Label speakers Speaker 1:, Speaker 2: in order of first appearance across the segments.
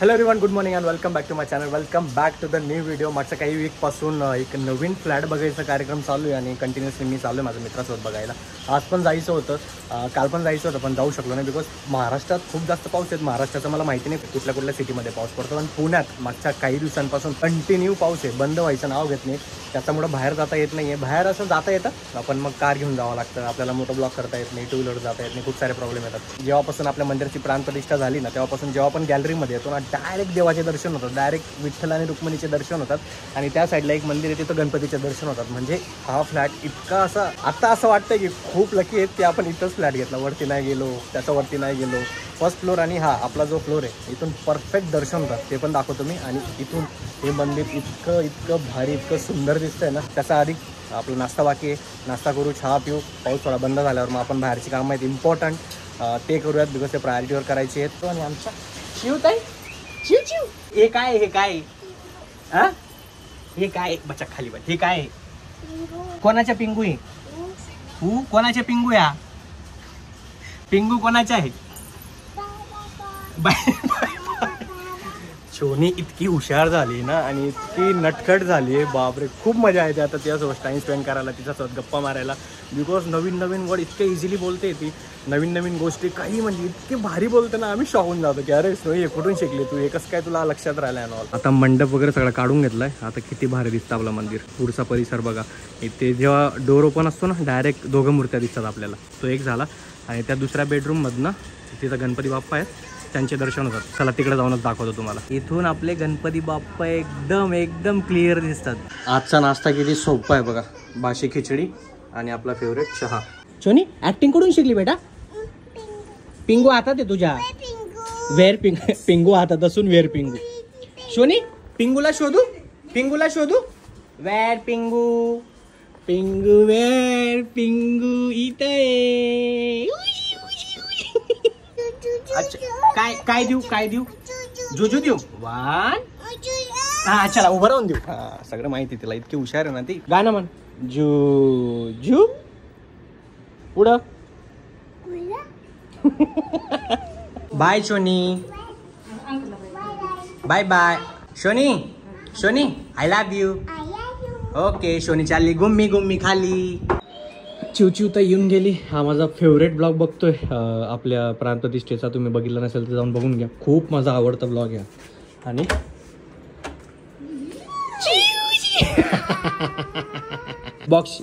Speaker 1: Hello everyone, good morning and welcome back to my channel. Welcome back to the new video. मागच्या काही वीकपासून एक नवीन flat बघायचा कार्यक्रम चालू आहे आणि कंटिन्युअसली मी चालू आहे माझ्या मित्रासोबत बघायला. आज पण जायचं होतं, काल पण जायचं होतं, पण जाऊ शकलो नाही बिकॉज महाराष्ट्रात खूप जास्त पाऊस आहे. महाराष्ट्राचं मला माहिती नाही कुठल्या कुठल्या सिटीमध्ये पाऊस पडतो, पण पुण्यात मागच्या काही दिवसांपासून कंटिन्यू पाऊस आहे. बंद व्हायचं नाव घेत नाही. त्याच्यामुळे बाहेर जाता येत नाही आहे. बाहेर असं जाता येतं, आपण मग कार घेऊन जावं लागतं, आपल्याला मोठं ब्लॉक करता येत नाही, टू व्हीलर जाता येत नाही, खूप सारे प्रॉब्लेम येतात. जेव्हापासून आपल्या मंदिराची प्राणप्रतिष्ठा झाली ना, तेव्हापासून जेव्हा आपण गॅलरीमध्ये येतो ना, डायरेक्ट देवाचे दर्शन होतात, डायरेक्ट विठ्ठल आणि रुक्मिणीचे दर्शन होतात. आणि त्या साईडला एक मंदिर आहे, तिथं गणपतीचे दर्शन होतात. म्हणजे हा फ्लॅट इतका असा आता असं वाटतं की खूप लकी आहेत की आपण इथंच फ्लॅट घेतला. वरती नाही गेलो, त्याच्यावरती नाही गेलो, फर्स्ट फ्लोअर आणि हा आपला जो फ्लोअर आहे इथून परफेक्ट दर्शन होतात. ते पण दाखवतो मी. आणि इथून हे मंदिर इतकं भारी, इतकं सुंदर दिसतंय ना. त्याचा आधी आपला नाश्ता बाकी आहे, नाश्ता करू, चहा पिऊ. पाऊस थोडा बंद झाल्यावर मग आपण बाहेरची कामं आहेत इम्पॉर्टंट ते करूयात, बिकॉज ते प्रायोरिटीवर करायचे आहेत. आणि आमच्या शिवताई चिव हे काय, हे काय, हा हे काय बच्चा खाली बघ, हे काय कोणाच्या पिंगू आहे? कोणाच्या पिंगू या? पिंगू कोणाच्या आहे? शोनी इतकी हुशार झाली ना आणि इतकी नटखट झाली आहे, बापरे. खूप मजा येते आता तिच्यासोबत टाइम स्पेंड करायला, तिच्यासोबत गप्पा मारायला. बिकॉज नवीन वर्ड इतके इझिली बोलते ती, नवीन गोष्टी काही म्हणजे इतकी भारी बोलते ना, आम्ही शॉकून जातो की अरे स्नोई हे कुठून शिकली तू, हे कसं काय तुला लक्षात राहिलं ना. आता मंडप वगैरे सगळं काढून घेतलाय. आता किती भारी दिसतं आपलं मंदिर. पुढचा परिसर बघा. इथे जेव्हा डोर ओपन असतो ना, डायरेक्ट दोघं मूर्त्या दिसतात आपल्याला. तो एक झाला. आणि त्या दुसऱ्या बेडरूममधनं तिथं गणपती बाप्पा आहेत, त्यांचे दर्शन होतात. चला तिकडे जाऊनच दाखवतो तुम्हाला. इथून आपले गणपती बाप्पा एकदम क्लिअर दिसतात. आजचा नाश्ता किती सोपा आहे बघा. भाशी खिचडी आणि आपला फेवरेट चहा. शोनी ऍक्टिंग कुठून शिकली बेटा? पिंगू हातात आहे तुझ्या. वेअर पिंगू हातात असून वेअर पिंगू. शोनी पिंगूला शोधू. वेअर पिंगू, पिंगू वेअर पिंगू इथे. अच्छा काय देऊ? जुजू देऊ? वन. हा चला उभं राहून देऊ. हा सगळं माहिती तिला, इतकी हुशार आहे ना ती. गाणं म्हण. जू पुढं. Bye Shoni. Bye Shoni I love you. Okay Shoni चालली गुम्मी खाली. चिवचिव तर येऊन गेली. हा माझा फेवरेट ब्लॉग बघतोय आपल्या प्राणप्रतिष्ठेचा. तुम्ही बघितला नसेल तर जाऊन बघून घ्या. खूप माझा आवडता ब्लॉग आहे. आणि बॉक्स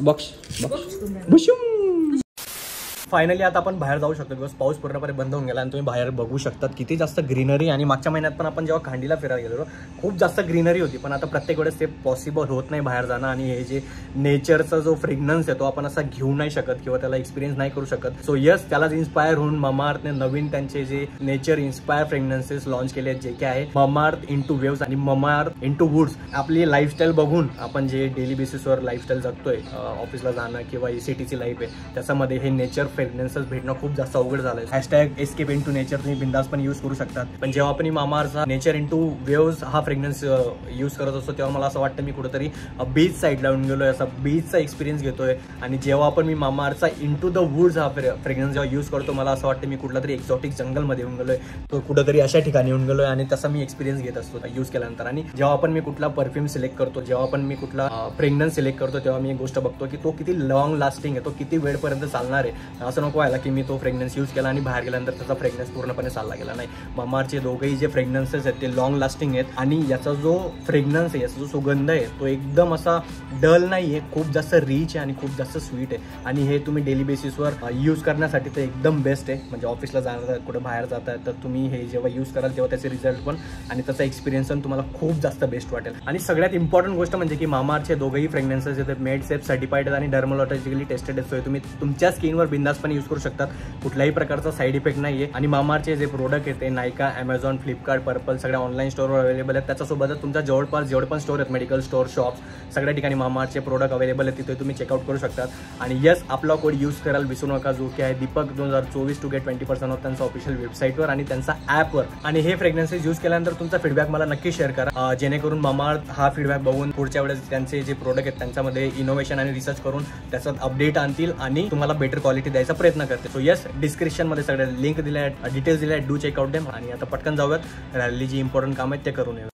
Speaker 1: फायनली आता आपण बाहेर जाऊ शकतो बिकॉज पाऊस पूर्णपणे बंद होऊन गेला. आणि तुम्ही बाहेर बघू शकतात किती जास्त ग्रीनरी. आणि मागच्या महिन्यात पण आपण जेव्हा खांडीला फिरायला गेलो खूप जास्त ग्रीनरी होती, पण आता प्रत्येक वेळेस ते पॉसिबल होत नाही बाहेर जाणं. आणि हे जे नेचरचा जो फ्रेग्रन्स आहे तो आपण असा घेऊ नाही शकत किंवा त्याला एक्सपिरियन्स नाही करू शकत. सो यस, त्यालाच इन्स्पायर होऊन ममाअर्थने नवीन त्यांचे जे नेचर इन्स्पायर फ्रेग्रन्सेस लॉन्च केले आहेत, जे काय आहे ममाअर्थ इंटू वेव्स आणि ममाअर्थ इंटू वुड्स. आपली लाईफस्टाईल बघून आपण जे डेली बेसिसवर लाईफस्टाईल जगतोय, ऑफिसला जाणं किंवा सिटीची लाईफ आहे, त्याच्यामध्ये हे नेचर फ्रेग्रन्सेस भेटणं खूप जास्त अवघड झालंय. हॅशटॅग एस्केप इंटू नेचर तुम्ही बिंदास पण यूज करू शकतात. पण जेव्हा आपण मामाअर्थचा नेचर इंटू वेव्स हा फ्रेग्रन्स यूज करत असतो तेव्हा मला असं वाटतं मी कुठेतरी बीच साईडला येऊन गेलोय, असा बीचचा एक्सपिरियन्स घेतोय. आणि जेव्हा आपण मी मामाअर्थचा इंटू द वुड्स हा फ्रेग्रन्स जेव्हा यूज करतो, मला असं वाटतं मी कुठला तरी एक्झॉटिक जंगलमध्ये येऊन गेलोय, तो कुठेतरी अशा ठिकाणी येऊन गेलोय. आणि तसा मी एक्सपिरियन्स घेत असतो यूज केल्यानंतर. आणि जेव्हा आपण मी कुठला परफ्यूम सिलेक्ट करतो, जेव्हा आपण मी कुठला फ्रेग्रन्स सिलेक्ट करतो, तेव्हा मी एक गोष्ट बघतो की तो किती लॉंग लास्टिंग आहे, तो किती वेळपर्यंत चालणार आहे. असं नको व्हायला की मी तो फ्रेग्रन्स यूज केला आणि बाहेर गेल्यानंतर त्याचा फ्रेग्रन्स पूर्णपणे चालला गेला नाही. ममाअर्थचे दोघेही जे फ्रेग्रन्सेस आहेत ते लॉंग लास्टिंग आहेत. आणि याचा जो फ्रेग्रन्स आहे, याचा जो सुगंध आहे, तो एकदम असा डल नाही आहे, खूप जास्त रिच आहे आणि खूप जास्त स्वीट आहे. आणि हे तुम्ही डेली बेसिसवर यूज करण्यासाठी ते एकदम बेस्ट आहे. म्हणजे ऑफिसला जाणार, कुठे बाहेर जात आहे तर तुम्ही हे जेव्हा यूज कराल तेव्हा त्याचे रिझल्ट पण आणि त्याचा एक्सपिरियन्स पण तुम्हाला खूप जास्त बेस्ट वाटेल. आणि सगळ्यात इम्पॉर्टंट गोष्ट म्हणजे की ममाअर्थचे दोघेही फ्रेग्रन्सेस आहेत मेड सेफ सर्टिफाईड आहेत आणि डर्मोलॉजिकली टेस्टेड आहेत. तुम्ही तुमच्या स्किनवर बिंदासपणे यूज करू शकतात. कुठल्याही प्रकारचा साईड इफेक्ट नाहीये. आणि ममाअर्थचे जे प्रोडक्ट आहेत ते नायका, अमेझॉन, फ्लिपकार्ट, पर्पल सगळ्या ऑनलाईन स्टोअरवर अवेलेबल आहेत. त्याच्यासोबतच तुमच्या जवळपास जेवढे पण स्टोअर आहेत, मेडिकल स्टोअर, शॉप्स, सगळ्या ठिकाणी ममाअर्थचे प्रोडक्ट अवेलेबल आहेत. तिथे तुम्ही चेकआउट करू शकतात. आणि यस, आपला कोड यूज करायला विसरू नका, जो की आहे दीपक 2024 टू गेट 20% ऑफ त्यांच्या ऑफिशियल वेबसाईटवर आणि त्यांचा ॲपवर. आणि हे फ्रेग्रन्सेस यूज केल्यानंतर तुमचा फीडबॅक मला नक्की शेअर करा, जेणेकरून ममाअर्थ हा फीडबॅक बघून पुढच्या वेळेस त्यांचे जे प्रोडक्ट आहेत त्यांच्यामध्ये इनोव्हेशन आणि रिसर्च करून त्याच्यात अपडेट आणतील आणि तुम्हाला बेटर क्वालिटी द्यायचा करायचा प्रयत्न करते. सो येस, डिस्क्रिप्शनमध्ये सगळ्या लिंक दिल्या आहेत, डिटेल्स दिल्या आहेत, डू चेकआउट देम. आणि आता पटकन जाऊयात, राहिलेली जी इम्पॉर्टंट काम आहेत ते करून येऊ.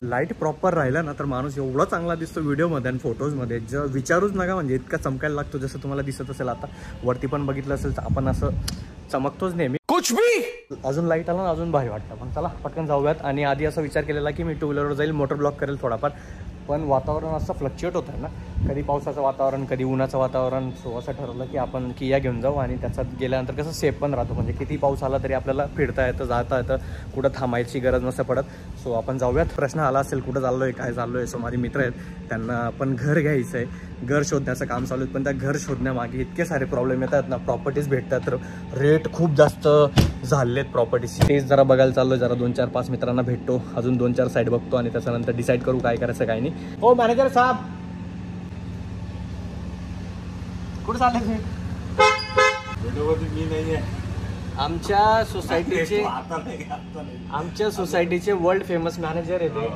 Speaker 1: लाईट प्रॉपर राहिला ना तर माणूस एवढा चांगला दिसतो व्हिडिओमध्ये आणि फोटोजमध्ये, जर विचारूच नका. म्हणजे इतका चमकायला लागतो, जसं तुम्हाला दिसत असेल. आता वरती पण बघितलं असेल तर आपण असं चमकतोच नेहमी. कुछ भी अजून लाईट आला ना अजून भारी वाटतं. पण चला पटकन जाऊयात. आणि आधी असा विचार केलेला की मी 2 व्हीलरवर जाईल, मोटर ब्लॉक करेल थोडाफार. पण वातावरण असं फ्लक्च्युएट होतं आहे ना, कधी पावसाचं वातावरण, कधी उन्हाचं वातावरण. सो असं ठरवलं की आपण किया घेऊन जाऊ आणि त्याच्यात गेल्यानंतर कसं सेफ पण राहतो. म्हणजे किती पाऊस आला तरी आपल्याला फिरता येतं, जाता येतं, कुठं थांबायची गरज नसतं पडत. सो आपण जाऊयात. प्रश्न आला असेल कुठं चाललो आहे, काय चाललो आहे. सो माझे मित्र आहेत, त्यांना पण घर घ्यायचं आहे, घर शोधण्याचं काम चालू आहे. पण त्या घर शोधण्यामागे इतके सारे प्रॉब्लेम येतात ना. प्रॉपर्टीज भेटतात तर रेट खूप जास्त झालेत प्रॉपर्टीज. तेच जरा बघायला चाललो आहे. जरा 2-4-5 मित्रांना भेटतो, अजून 2-4 साईड बघतो आणि त्याच्यानंतर डिसाईड करू काय करायचं काय नाही. हो मॅनेजर साहेब, कुठे चालले तुम्ही?
Speaker 2: मी नाही आहे.
Speaker 1: आमच्या सोसायटीचे वर्ल्ड फेमस मॅनेजर आहे ते.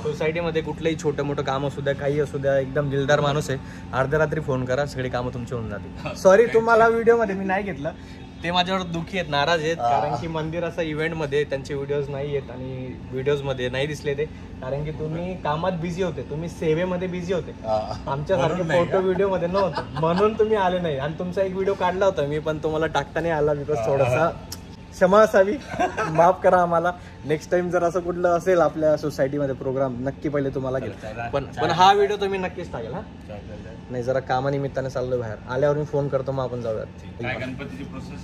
Speaker 1: सोसायटीमध्ये कुठलंही छोटं मोठं काम असू द्या, काही असू द्या, एकदम दिलदार माणूस आहे. अर्ध्या रात्री फोन करा, सगळी कामं तुमची होऊन जातील. सॉरी तुम्हाला व्हिडिओमध्ये मी नाही घेतलं, ते माझ्यावर दुःखी आहेत, नाराज आहेत. कारण की मंदिर असं इव्हेंटमध्ये त्यांचे व्हिडिओज नाही आहेत आणि व्हिडिओजमध्ये नाही दिसले ते. कारण की तुम्ही कामात बिझी होते, तुम्ही सेवेमध्ये बिझी होते, आमच्यासारखे फोटो व्हिडिओमध्ये नव्हतं, म्हणून तुम्ही आले नाही. आणि तुमचा एक व्हिडिओ काढला होता मी, पण तुम्हाला टाकता नाही आला बिकॉज थोडासा क्षमा असावी, माफ करा आम्हाला. नेक्स्ट टाइम जर असं कुठलं असेल आपल्या सोसायटीमध्ये प्रोग्राम, नक्की पहिले तुम्हाला घेऊ. पण हा व्हिडिओ तुम्ही नक्कीच टाकेल. हा नाही, जरा कामानिमित्ताने चाललोय बाहेर, आल्यावर मी फोन करतो, मग आपण जाऊयात.
Speaker 2: गणपतीची प्रोसेस,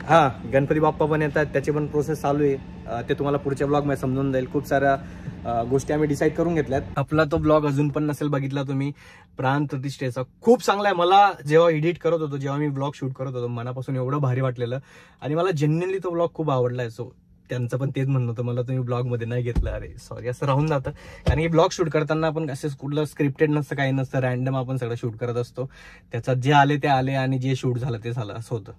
Speaker 1: हा गणपती बाप्पा पण येतात, त्याची पण प्रोसेस चालू आहे. ते तुम्हाला पुढच्या ब्लॉगमध्ये समजून जाईल. खूप साऱ्या गोष्टी आम्ही डिसाईड करून घेतल्यात. आपला तो ब्लॉग अजून पण नसेल बघितला तुम्ही, प्राण प्रतिष्ठेचा, खूप चांगला आहे. मला जेव्हा एडिट करत होतो, जेव्हा मी ब्लॉग शूट करत होतो, मनापासून एवढं भारी वाटलेलं आणि मला जेन्युइनली तो ब्लॉग खूप आवडलाय. सो त्यांचं पण तेच म्हणणं होतं, मला तुम्ही ब्लॉगमध्ये नाही घेतलं. अरे सॉरी, असं राहून जातं. कारण की ब्लॉग शूट करताना आपण असं कुठलं स्क्रिप्टेड नसतं, काही नसतं, रॅन्डम आपण सगळं शूट करत असतो. त्याच्यात जे आले ते आले आणि जे शूट झालं ते झालं, असं होतं.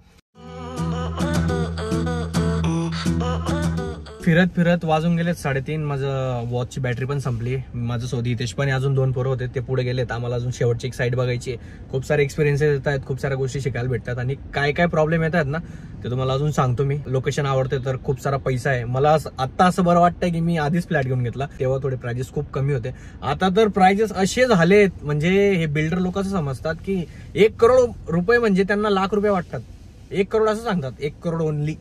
Speaker 1: फिरत फिरत वाजून गेलेत 3:30. माझं वॉचची बॅटरी पण संपली. माझं सोबत हितेश पण अजून 2 पोरं होते, ते पुढे गेलेत. आम्हाला अजून शेवटची एक साईड बघायची आहे. खूप सारे एक्सपिरियन्सेस येत आहेत, खूप साऱ्या गोष्टी शिकायला भेटतात आणि काय काय प्रॉब्लेम येतात ना ते तुम्हाला अजून सांगतो मी. लोकेशन आवडते तर खूप सारा पैसा आहे. मला आता असं बरं वाटतंय की मी आधीच फ्लॅट घेऊन घेतला, तेव्हा थोडे प्राइजेस खूप कमी होते. आता तर प्राइजेस असे झालेत, म्हणजे हे बिल्डर लोक असं समजतात की 1 करोड रुपये म्हणजे त्यांना लाख रुपये वाटतात. 1 करोड असं सांगतात, 1 करोड ओनली,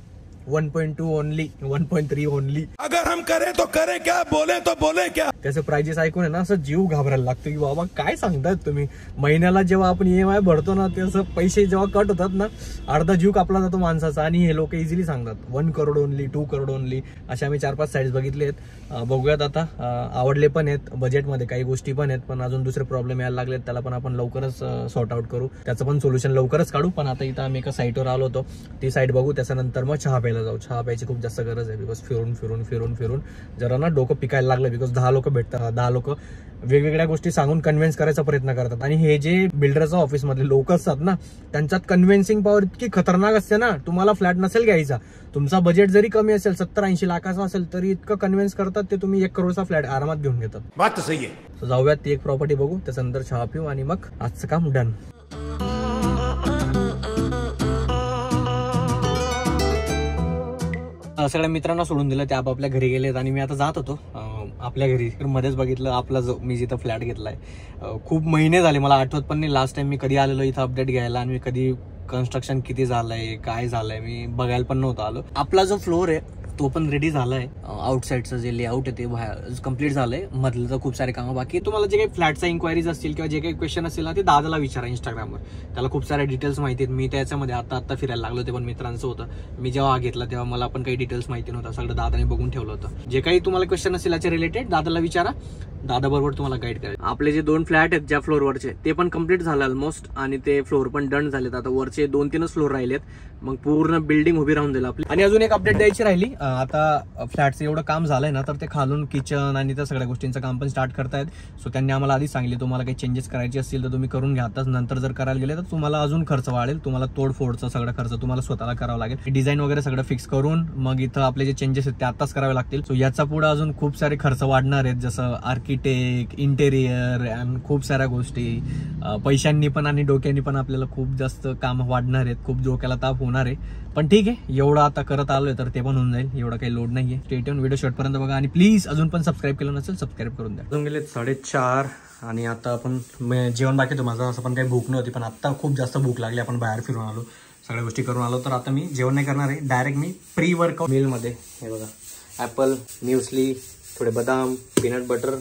Speaker 1: 1.2 ओनली, 1.3 ओनली.
Speaker 2: अगर हम करें तो करें क्या, बोले तो बोले क्या.
Speaker 1: त्याचे प्राइजेस ऐकून आहे ना असं जीव घाबरायला लागतो की बाबा काय सांगतायत तुम्ही. महिन्याला जेव्हा आपण EMI भरतो ना, ते असं पैसे जेव्हा कट होतात ना, अर्धा जीव कापला जातो माणसाचा. आणि हे लोक इझिली सांगतात 1 करोड ओनली, 2 करोड ओनली. असे आम्ही 4-5 साईड्स बघितले आहेत. बघूयात आता. आवडले पण आहेत, बजेटमध्ये काही गोष्टी पण आहेत, पण अजून दुसरे प्रॉब्लेम यायला लागलेत. त्याला पण आपण लवकरच सॉर्ट आउट करू, त्याचं पण सोल्युशन लवकरच काढू. पण आता इथं आम्ही एका साईटवर आलो होतो, ती साईट बघू, त्याच्यानंतर मग चहा प्यायला जाऊ. चहा प्यायची खूप जास्त गरज आहे, बिकॉज फिरून जरा ना डोकं पिकायला लागलं. बिकॉज 10 लोक भेटतात, 10 लोक वेगवेगळ्या गोष्टी सांगून कन्व्हिन्स करायचा प्रयत्न करतात. आणि हे जे बिल्डरच्या ऑफिसमधले लोक असतात ना, त्यांच्यात कन्व्हिन्सिंग पॉवर इतकी खतरनाक असते ना. तुम्हाला फ्लॅट नसेल घ्यायचा, तुमचा बजेट जरी कमी असेल, 70-80 लाखाचा असेल, तरी इतकं कन्व्हिन्स करतात ते, तुम्ही 1 करोडचा फ्लॅट आरामात घेऊन घेतात.
Speaker 2: बात सही आहे.
Speaker 1: जाऊयात, ती एक प्रॉपर्टी बघू, त्याच्यानंतर चहा पिऊ आणि मग आजचं काम डन. सगळ्या मित्रांना सोडून दिलं, ते आपापल्या घरी गेलेत आणि मी आता जात होतो आपल्या घरी. मध्येच बघितलं आपला जो मी जिथं फ्लॅट घेतलाय, खूप महिने झाले, मला आठवत पण नाही लास्ट टाइम मी कधी आलेलो इथं अपडेट घ्यायला आणि मी कधी कन्स्ट्रक्शन किती झालंय, काय झालंय, मी बघायला पण नव्हतं आलो. आपला जो फ्लोर आहे तो पण रेडी झालाय. आउटसाईडचं जे लेआउट आहे ते बाहेर कम्प्लीट झालंय. मधलं तर खूप सारे कामं बाकी. तुम्हाला जे काही फ्लॅटचा इन्क्वायरीज असतील किंवा जे काही क्वेश्चन असतील ना, ते दादाला विचारा इंस्टाग्रामवर. त्याला खूप साऱ्या डिटेल्स माहिती आहेत. मी त्याच्यामध्ये आता फिरायला लागलो, ते पण मित्रांचं होतं. मी जेव्हा घेतला तेव्हा मला पण काही डिटेल्स माहिती नव्हतं, सगळं दादाने बघून ठेवलं होतं. जे काही तुम्हाला क्वेश्चन असतील याच्या रिलेटेड दादाला विचारा, दादा बरोबर तुम्हाला गाईड करेल. आपले जे 2 फ्लॅट आहेत ज्या फ्लोअरवरचे, ते पण कम्प्लीट झाले ऑलमोस्ट आणि ते फ्लोअर पण डन झालेत. आता वरचे 2-3च फ्लोअर राहिलेत, मग पूर्ण बिल्डिंग उभी राहून जाईल आपली. आणि अजून एक अपडेट द्यायची राहिली. आता फ्लॅटचं एवढं काम झालंय ना, तर ते खालून किचन आणि त्या सगळ्या गोष्टींचं काम पण स्टार्ट करतायत. सो त्यांनी आम्हाला आधी सांगितले, तुम्हाला काही चेंजेस करायचे असतील तर तुम्ही करून घ्या आताच, नंतर जर करायला गेले तर तुम्हाला अजून खर्च वाढेल. तुम्हाला तोडफोडचा सगळा खर्च तुम्हाला स्वतःला करावा लागेल. डिझाईन वगैरे सगळं फिक्स करून मग इथं आपले जे चेंजेस आहेत ते आताच करावे लागतील. सो याचा पुढे अजून खूप सारे खर्च वाढणार आहेत, जसं आर्किटेक्ट, इंटेरियर आणि खूप साऱ्या गोष्टी. पैशांनी पण आणि डोक्यांनी पण आपल्याला खूप जास्त काम वाढणार आहेत, खूप डोक्याला ताप होणार आहे. पण ठीक आहे, एवढं आता करत आलोय तर ते पण होऊन जाईल, एवढा काही लोड नाहीये. स्टे ट्यून, व्हिडिओ शेवटपर्यंत बघा आणि प्लीज अजून पण सबस्क्राईब केलं नसेल सबस्क्राईब करून द्या. अजून गेले 4:30 आणि आता आपण जेवण बाकी होतं माझं. असं पण काही भूक नव्हती, पण आता खूप जास्त भूक लागली. आपण बाहेर फिरून आलो, सगळ्या गोष्टी करून आलो, तर आता मी जेवण नाही करणार आहे. डायरेक्ट मी प्री वर्कआउट मीलमध्ये हे बघा, ॲपल, म्युस्ली, थोडे बदाम, पीनट बटर,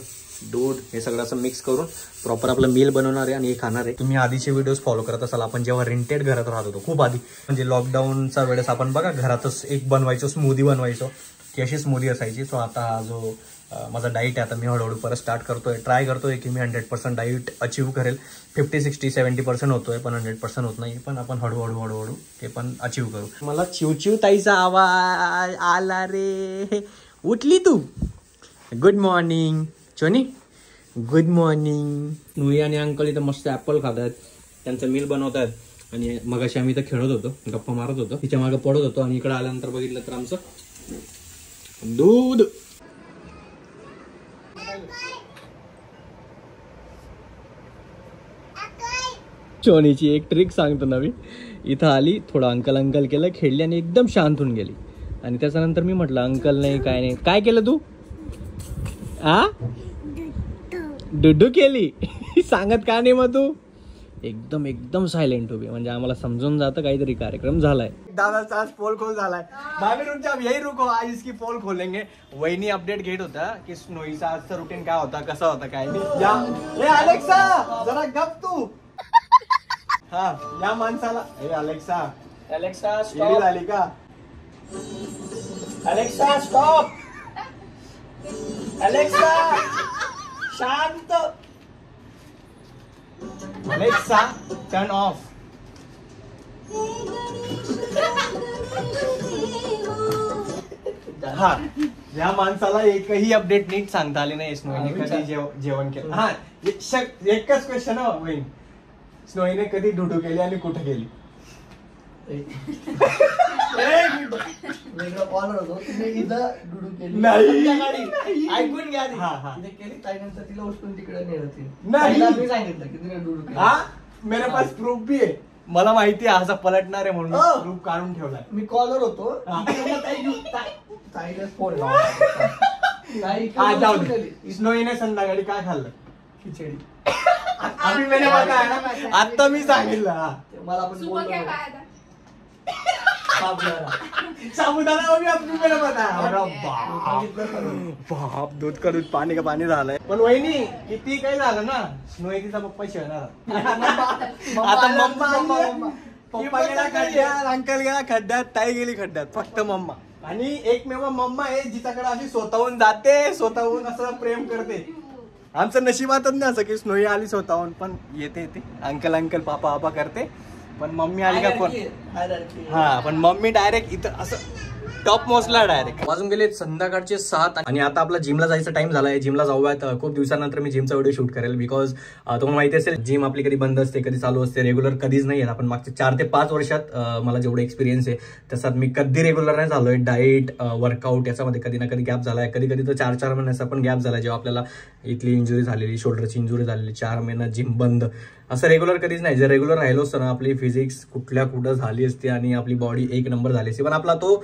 Speaker 1: दूध हे सगळं असं मिक्स करून प्रॉपर आपलं मील बनवणार आहे आणि हे खाणार आहे. तुम्ही आधीचे व्हिडिओज फॉलो करत असाल, आपण जेव्हा रेंटेड घरात राहत होतो खूप आधी, म्हणजे लॉकडाऊनचा वेळेस आपण बघा घरातच एक बनवायचो, स्मूदी बनवायचो, की अशी स्मूदी असायची. सो आता हा जो माझा डाईट आहे, आता मी हळूहळू परत स्टार्ट करतोय, ट्राय करतोय की मी 100% डाईट अचीव्ह करेल. 50-60-70% होतोय, पण 100% होत नाही. पण आपण हळूहळू ते पण अचीव्ह करू. मला चिवचिव ताईचा आवाज आला रे. उठली तू? Good morning Choni, good morning. नुई आणि अंकल इथं मस्त ॲपल खातात, त्यांचं मील बनवतात आणि मगाशी आम्ही इथं खेळत होतो, गप्पा मारत होतो, तिच्या मागे पडत होतो आणि इकडे आल्यानंतर बघितलं तर आमचं दूध. चोनीची एक ट्रिक सांगतो नवी. इथं आली, थोडं अंकल केलं, खेळली आणि एकदम शांत होऊन गेली. आणि त्याच्यानंतर मी म्हटलं अंकल नाही काय नाही, काय केलं तू? डुडू केली. सांगत का नाही मग तू? एकदम सायलेंट उभी, म्हणजे आम्हाला समजून जातं काहीतरी कार्यक्रम झालाय. दादाचा आज पोल खोल झालाय. भाभी रुक जा, यही रुको, आज इसकी पोल खोलेंगे. वहिनी अपडेट घेत होता की स्नोईचा आजचा रुटीन काय होता, कसा होता काय नाही. या अलेक्सा जरा गप तू. हा या माणसाला, अलेक्सा स्टॉप झाली का? अलेक्सा स्टॉप, अलेक्सा शांत, अलेक्सा टर्न ऑफ. हा या माणसाला एकही अपडेट नीट सांगता आली नाही स्नोईने कधी जेवण केलं. हा एकच क्वेश्चन होईल, स्नोईने कधी डुडू केली आणि कुठे गेली?
Speaker 3: वेगळं कॉलर होतो, तिने इथं डुडू केली
Speaker 1: नाही,
Speaker 3: ऐकून घ्या. तिने केली ताईनंतर तिला उचलून तिकडे नेलं. मी सांगितलं की तिने डुडू केली.
Speaker 1: हा मेरे पास प्रूफ भी आहे, मला माहिती आहे असा पलटणार आहे म्हणून प्रूफ काढून ठेवलाय.
Speaker 3: मी कॉलर होतो, ताईला फोन
Speaker 1: स्नोईने संध्याकाळी काय खाल्लं?
Speaker 3: खिचडी.
Speaker 1: आता मी सांगितलं
Speaker 3: मला पण
Speaker 1: साबुदाणा बाप, दूध का दूध पाणी का पाणी झालंय. पण वहिनी किती काही झालं ना, स्नोई तिचा पप्पा शेणार. आता पप्पा गेला खड्ड्यात, अंकल गेला खड्ड्यात, ताई गेली खड्ड्यात, फक्त मम्मा. आणि एकमेव मम्मा आहे जिच्याकडे अशी स्वतःहून जाते, स्वतःहून असं प्रेम करते. आमचं नशिबातच नाही असं की स्नोई आली स्वतःहून, पण येते अंकल पापा करते. पण मम्मी आली का पण हा, पण मम्मी डायरेक्ट इथं असं टॉप मोस्टला डायरेक्ट. वाजून गेले संध्याकाळचे 7 आणि आता आपला जिमला जायचा टाइम झालाय. जिमला जाऊयात. खूप दिवसानंतर मी जिमचा व्हिडिओ शूट करेल, बिकॉज तुम्हाला माहिती असेल जिम आपली कधी बंद असते, कधी चालू असते, रेग्युलर कधीच नाही. आपण मागच्या 4 ते 5 वर्षात मला जेवढं एक्सपिरियन्स आहे त्याच्यात मी कधी रेग्युलर नाही झालोय. डाएट, वर्कआउट याच्यामध्ये कधी ना कधी गॅप झालाय, कधी तर 4-4 महिन्याचा पण गॅप झाला, जेव्हा आपल्याला इथली इंजुरी झालेली, शोल्डरची इंजुरी झालेली, 4 महिना जिम बंद. असं रेग्युलर कधीच नाही. जर रेग्युलर राहिलो असतं ना, आपली फिजिक्स कुठं झाली असती आणि आपली बॉडी 1 नंबर झाली असती. पण आपला तो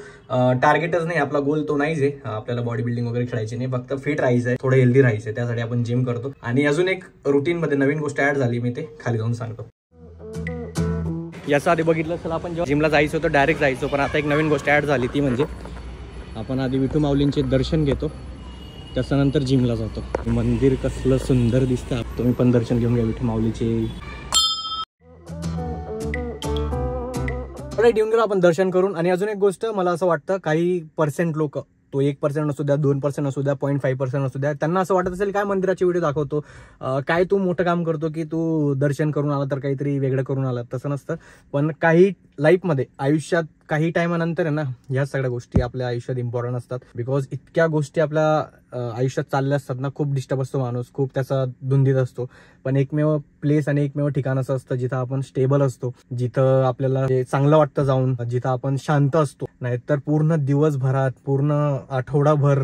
Speaker 1: टार्गेटच नाही, आपला गोल तो नाहीच आहे. आपल्याला बॉडी बिल्डिंग वगैरे खेळायची नाही, फक्त फिट राहायचं आहे, थोडं हेल्दी राहायचं आहे. त्यासाठी आपण जिम करतो. आणि अजून एक रुटीन मध्ये नवीन गोष्ट ऍड झाली, मी ते खाली जाऊन सांगतो. याचा आधी बघितलं असेल आपण जेव्हा जिमला जायचो होतो डायरेक्ट जायचो, पण आता एक नवीन गोष्ट ऍड झाली, ती म्हणजे आपण आधी विठू माऊलींचे दर्शन घेतो, त्याच्यानंतर जिमला जातो. मंदिर कसलं सुंदर दिसतं, तुम्ही पण दर्शन घेऊन घ्या विठू माऊलीचे. येऊन गेलो आपण दर्शन करून. आणि अजून एक गोष्ट मला असं वाटतं, काही % लोक, तो 1% असू द्या, 2% असू द्या, 0.5% असू द्या, त्यांना असं वाटत असेल काय मंदिराचे व्हिडिओ दाखवतो, काय तू मोठं काम करतो की तू दर्शन करून आला तर काहीतरी वेगळं करून आला. तसं नसतं. पण काही लाईफमध्ये, आयुष्यात काही टायमानंतर आहे ना, ह्या सगळ्या गोष्टी आपल्या आयुष्यात इम्पॉर्टंट असतात. बिकॉज इतक्या गोष्टी आपल्या आयुष्यात चालल्या असतात ना, खूप डिस्टर्ब असतो माणूस, खूप त्याचा धुंदीत असतो. पण एकमेव प्लेस आणि एकमेव ठिकाण असं असतं जिथं आपण स्टेबल असतो, जिथं आपल्याला चांगलं वाटतं जाऊन, जिथं आपण शांत असतो. नाहीतर पूर्ण दिवसभरात, पूर्ण आठवडाभर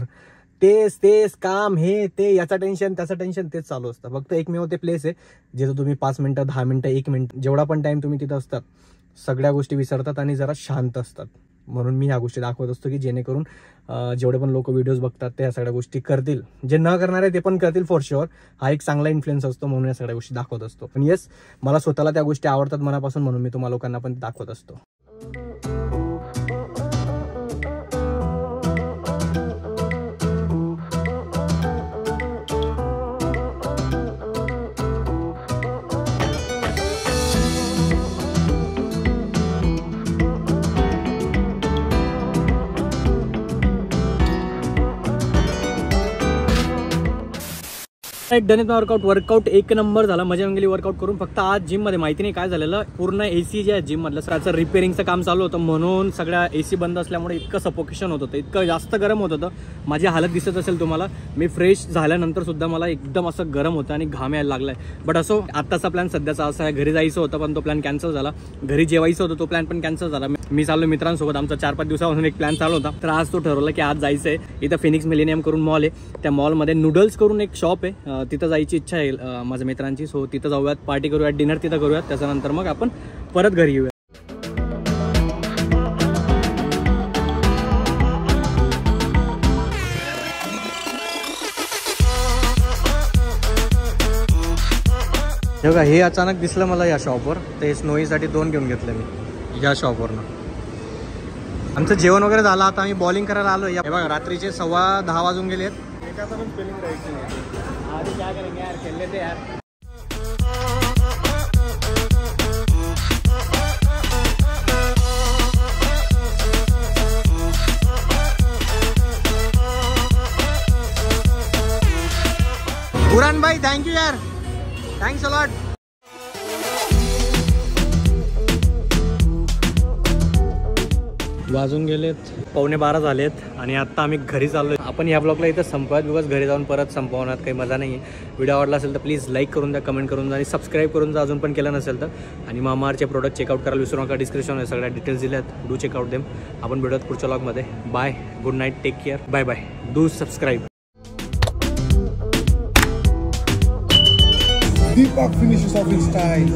Speaker 1: तेच काम हे ते याचं टेन्शन त्याचं टेन्शन तेच चालू असतं. फक्त एकमेव ते प्लेस आहे जिथं तुम्ही 5 मिनिटं 10 मिनिटं 1 मिनिट जेवढा पण टाइम तुम्ही तिथं असतात सगळ्या गोष्टी विसरतात आणि जरा शांत असतात. म्हणून मी ह्या गोष्टी दाखवत असतो की जेणेकरून जेवढे पण लोक व्हिडिओज बघतात ते ह्या सगळ्या गोष्टी करतील. जे न करणारे ते पण करतील फॉर शुअर. हा एक चांगला इन्फ्लुएन्स असतो म्हणून या सगळ्या गोष्टी दाखवत असतो. पण येस, मला स्वतःला त्या गोष्टी आवडतात मनापासून म्हणून मी तुम्हाला लोकांना पण दाखवत असतो. डन वर्कआउट एक नंबर झाला. मजा गेली वर्कआउट करून. फक्त आज जिम मध्ये माहिती नाही काय झालेलं, पूर्ण एसी जे आहे जिम मधलं त्याचं रिपेअरिंगचं काम चालू होतं म्हणून सगळ्या एसी बंद असल्यामुळे इतकं सफोकेशन होत होतं, इतकं जास्त गरम होत होतं. माझी हालत दिसत असेल तुम्हाला. मी फ्रेश झाल्यानंतर सुद्धा मला एकदम असं गरम होतं आणि घाम यायला लागलाय. बट असो, आत्ताचा प्लॅन सध्याचा असा आहे, घरी जायचं होतं पण तो प्लॅन कॅन्सल झाला. घरी जेवायचं होतं तो प्लॅन पण कॅन्सल झाला. मी चाललो मित्रांसोबत. आमचा 4-5 दिवसापासून एक प्लॅन चालू होता. तर आज तो ठरवला की आज जायचं आहे. इथं फिनिक्स मिलेनियम करून मॉल आहे, त्या मॉलमध्ये नूडल्स करून एक शॉप आहे, तिथं जायची इच्छा आहे माझ्या मित्रांची. सो तिथं जाऊयात, पार्टी करूयात, डिनर तिथं करूयात. त्याच्यानंतर मग आपण परत घरी येऊयात. बघा, हे अचानक दिसलं मला या शॉपवर. ते स्नोईसाठी 2 घेऊन घेतले मी या शॉपवरनं. आमचं जेवण वगैरे झालं. आता आम्ही बॉलिंग करायला आलो. हे बघा, रात्रीचे 10:15 वाजून गेलेत. क्या करेंगे यार, खेल लेते यार. बुरान भाई थँक्यू यार, थँक्स अ लॉट. वाजून गेलेत 11:15 झालेत आणि आत्ता आम्ही घरी चाललोय. आपण या ब्लॉगला इथं संपवत बिकॉज घरी जाऊन परत संपवण्यात काही मजा नाही आहे. व्हिडिओ आवडला असेल तर प्लीज लाईक करून द्या, कमेंट करून द्या आणि सबस्क्राईब करून जा अजून पण केलं नसेल तर. आणि मामाअर्थचे प्रोडक्ट चेकआउट करायला विसरू नका. डिस्क्रिप्शनमध्ये सगळ्या डिटेल्स दिल्यात. Do check out them. आपण भेटूयात पुढच्या ब्लॉगमध्ये. Bye, good night, take care, bye bye. Do subscribe.
Speaker 4: Deepak finishes off in style.